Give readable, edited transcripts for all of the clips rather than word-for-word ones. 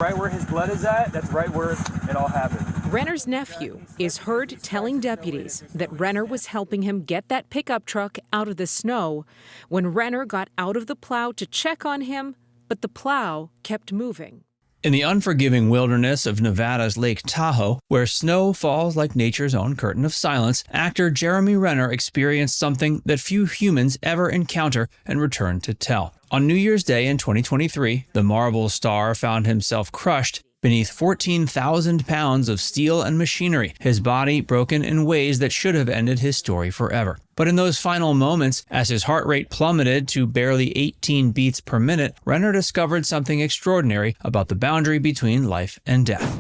Right where his blood is at, that's right where it all happened. Renner's nephew is heard telling deputies that Renner was helping him get that pickup truck out of the snow when Renner got out of the plow to check on him, but the plow kept moving. In the unforgiving wilderness of Nevada's Lake Tahoe, where snow falls like nature's own curtain of silence, actor Jeremy Renner experienced something that few humans ever encounter and return to tell. On New Year's Day in 2023, the Marvel star found himself crushed beneath 14,000 pounds of steel and machinery, his body broken in ways that should have ended his story forever. But in those final moments, as his heart rate plummeted to barely 18 beats per minute, Renner discovered something extraordinary about the boundary between life and death.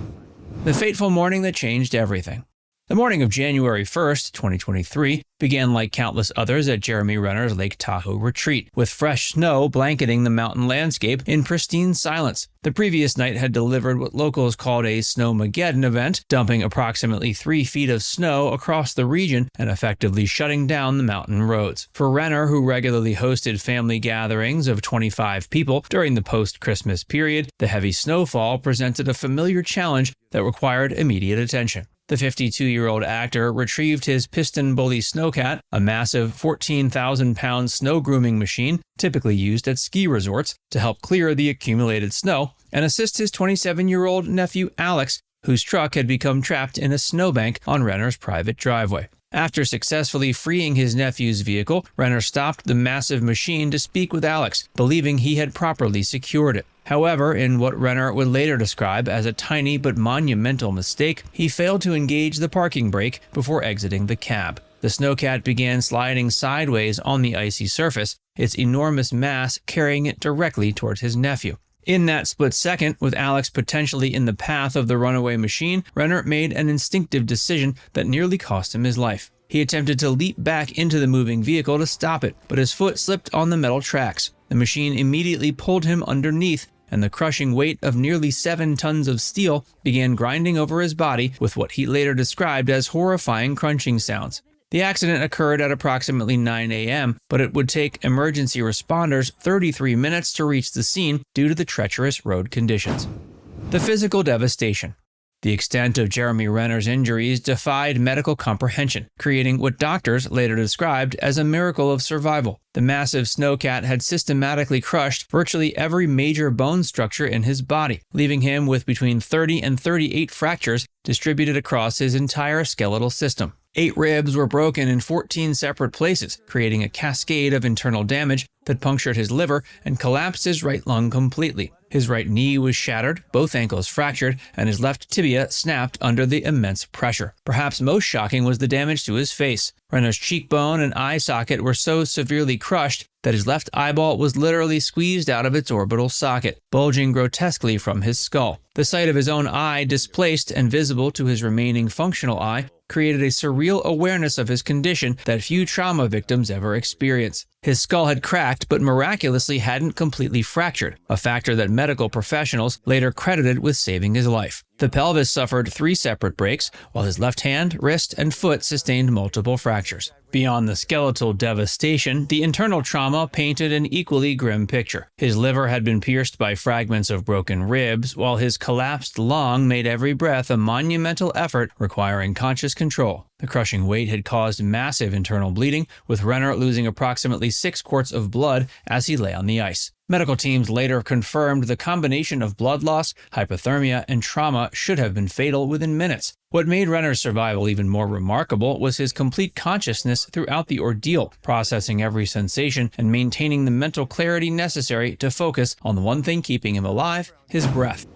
The fateful morning that changed everything. The morning of January 1st, 2023, began like countless others at Jeremy Renner's Lake Tahoe retreat, with fresh snow blanketing the mountain landscape in pristine silence. The previous night had delivered what locals called a snowmageddon event, dumping approximately 3 feet of snow across the region and effectively shutting down the mountain roads. For Renner, who regularly hosted family gatherings of 25 people during the post-Christmas period, the heavy snowfall presented a familiar challenge that required immediate attention. The 52-year-old actor retrieved his piston bully snowcat, a massive 14,000-pound snow grooming machine typically used at ski resorts, to help clear the accumulated snow, and assist his 27-year-old nephew Alex, whose truck had become trapped in a snowbank on Renner's private driveway. After successfully freeing his nephew's vehicle, Renner stopped the massive machine to speak with Alex, believing he had properly secured it. However, in what Renner would later describe as a tiny but monumental mistake, he failed to engage the parking brake before exiting the cab. The snowcat began sliding sideways on the icy surface, its enormous mass carrying it directly towards his nephew. In that split second, with Alex potentially in the path of the runaway machine, Renner made an instinctive decision that nearly cost him his life. He attempted to leap back into the moving vehicle to stop it, but his foot slipped on the metal tracks. The machine immediately pulled him underneath, and the crushing weight of nearly 7 tons of steel began grinding over his body with what he later described as horrifying crunching sounds. The accident occurred at approximately 9 a.m., but it would take emergency responders 33 minutes to reach the scene due to the treacherous road conditions. The physical devastation. The extent of Jeremy Renner's injuries defied medical comprehension, creating what doctors later described as a miracle of survival. The massive snowcat had systematically crushed virtually every major bone structure in his body, leaving him with between 30 and 38 fractures distributed across his entire skeletal system. 8 ribs were broken in 14 separate places, creating a cascade of internal damage that punctured his liver and collapsed his right lung completely. His right knee was shattered, both ankles fractured, and his left tibia snapped under the immense pressure. Perhaps most shocking was the damage to his face. Renner's cheekbone and eye socket were so severely crushed that his left eyeball was literally squeezed out of its orbital socket, bulging grotesquely from his skull. The sight of his own eye displaced and visible to his remaining functional eye created a surreal awareness of his condition that few trauma victims ever experience. His skull had cracked, but miraculously hadn't completely fractured, a factor that medical professionals later credited with saving his life. The pelvis suffered 3 separate breaks, while his left hand, wrist, and foot sustained multiple fractures. Beyond the skeletal devastation, the internal trauma painted an equally grim picture. His liver had been pierced by fragments of broken ribs, while his collapsed lung made every breath a monumental effort requiring conscious control. The crushing weight had caused massive internal bleeding, with Renner losing approximately 6 quarts of blood as he lay on the ice. Medical teams later confirmed the combination of blood loss, hypothermia, and trauma should have been fatal within minutes. What made Renner's survival even more remarkable was his complete consciousness throughout the ordeal, processing every sensation and maintaining the mental clarity necessary to focus on the one thing keeping him alive, his breath.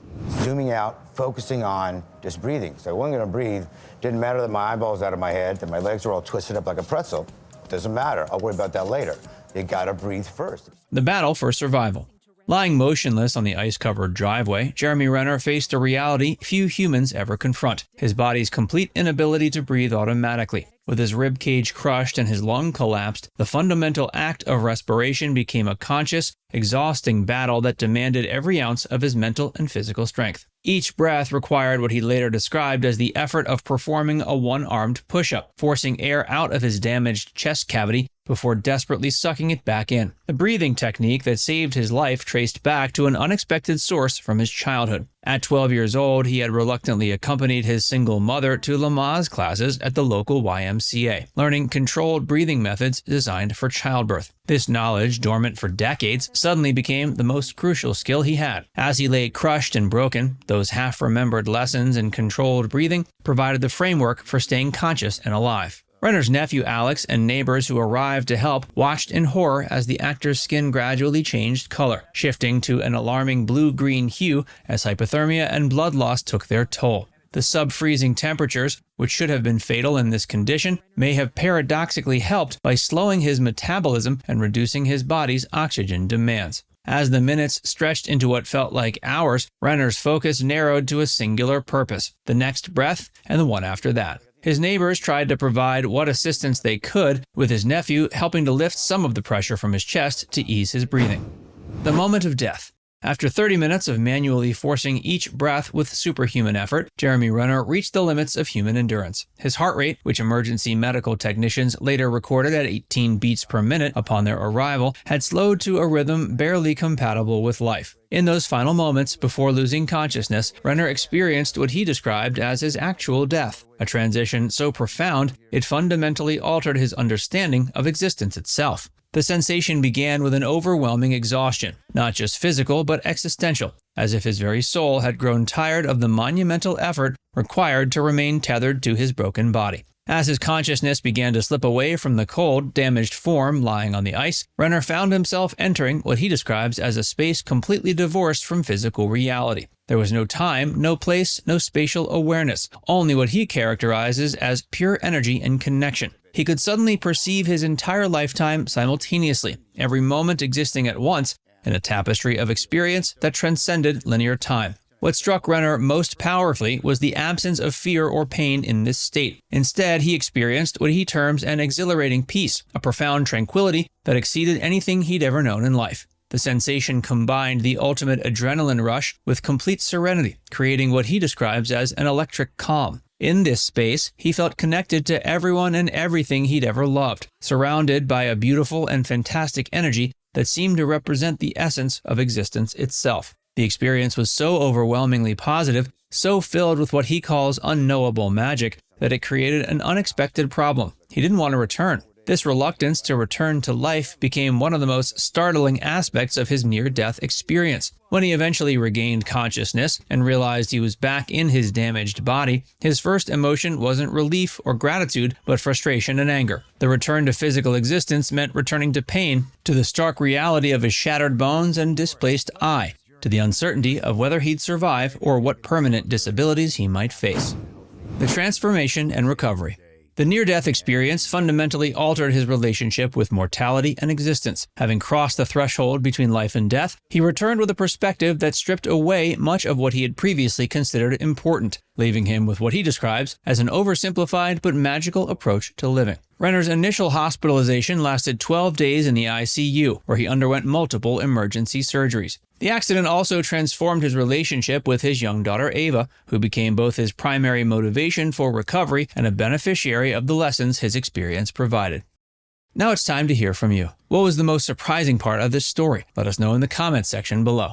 Zooming out, focusing on just breathing. So I wasn't going to breathe. Didn't matter that my eyeballs out of my head, that my legs were all twisted up like a pretzel. Doesn't matter. I'll worry about that later. You gotta breathe first. The battle for survival. Lying motionless on the ice-covered driveway, Jeremy Renner faced a reality few humans ever confront: his body's complete inability to breathe automatically. With his rib cage crushed and his lung collapsed, the fundamental act of respiration became a conscious, exhausting battle that demanded every ounce of his mental and physical strength. Each breath required what he later described as the effort of performing a one-armed push-up, forcing air out of his damaged chest cavity before desperately sucking it back in. The breathing technique that saved his life traced back to an unexpected source from his childhood. At 12 years old, he had reluctantly accompanied his single mother to Lamaze classes at the local YMCA, learning controlled breathing methods designed for childbirth. This knowledge, dormant for decades, suddenly became the most crucial skill he had. As he lay crushed and broken, those half-remembered lessons in controlled breathing provided the framework for staying conscious and alive. Renner's nephew Alex and neighbors who arrived to help watched in horror as the actor's skin gradually changed color, shifting to an alarming blue-green hue as hypothermia and blood loss took their toll. The sub-freezing temperatures, which should have been fatal in this condition, may have paradoxically helped by slowing his metabolism and reducing his body's oxygen demands. As the minutes stretched into what felt like hours, Renner's focus narrowed to a singular purpose: the next breath and the one after that. His neighbors tried to provide what assistance they could, with his nephew helping to lift some of the pressure from his chest to ease his breathing. The moment of death. After 30 minutes of manually forcing each breath with superhuman effort, Jeremy Renner reached the limits of human endurance. His heart rate, which emergency medical technicians later recorded at 18 beats per minute upon their arrival, had slowed to a rhythm barely compatible with life. In those final moments before losing consciousness, Renner experienced what he described as his actual death, a transition so profound it fundamentally altered his understanding of existence itself. The sensation began with an overwhelming exhaustion, not just physical but existential, as if his very soul had grown tired of the monumental effort required to remain tethered to his broken body. As his consciousness began to slip away from the cold, damaged form lying on the ice, Renner found himself entering what he describes as a space completely divorced from physical reality. There was no time, no place, no spatial awareness, only what he characterizes as pure energy and connection. He could suddenly perceive his entire lifetime simultaneously, every moment existing at once in a tapestry of experience that transcended linear time. What struck Renner most powerfully was the absence of fear or pain in this state. Instead, he experienced what he terms an exhilarating peace, a profound tranquility that exceeded anything he'd ever known in life. The sensation combined the ultimate adrenaline rush with complete serenity, creating what he describes as an electric calm. In this space, he felt connected to everyone and everything he'd ever loved, surrounded by a beautiful and fantastic energy that seemed to represent the essence of existence itself. The experience was so overwhelmingly positive, so filled with what he calls unknowable magic, that it created an unexpected problem. He didn't want to return. This reluctance to return to life became one of the most startling aspects of his near-death experience. When he eventually regained consciousness and realized he was back in his damaged body, his first emotion wasn't relief or gratitude, but frustration and anger. The return to physical existence meant returning to pain, to the stark reality of his shattered bones and displaced eye, to the uncertainty of whether he'd survive or what permanent disabilities he might face. The transformation and recovery. The near-death experience fundamentally altered his relationship with mortality and existence. Having crossed the threshold between life and death, he returned with a perspective that stripped away much of what he had previously considered important, leaving him with what he describes as an oversimplified but magical approach to living. Renner's initial hospitalization lasted 12 days in the ICU, where he underwent multiple emergency surgeries. The accident also transformed his relationship with his young daughter Ava, who became both his primary motivation for recovery and a beneficiary of the lessons his experience provided. Now it's time to hear from you. What was the most surprising part of this story? Let us know in the comments section below.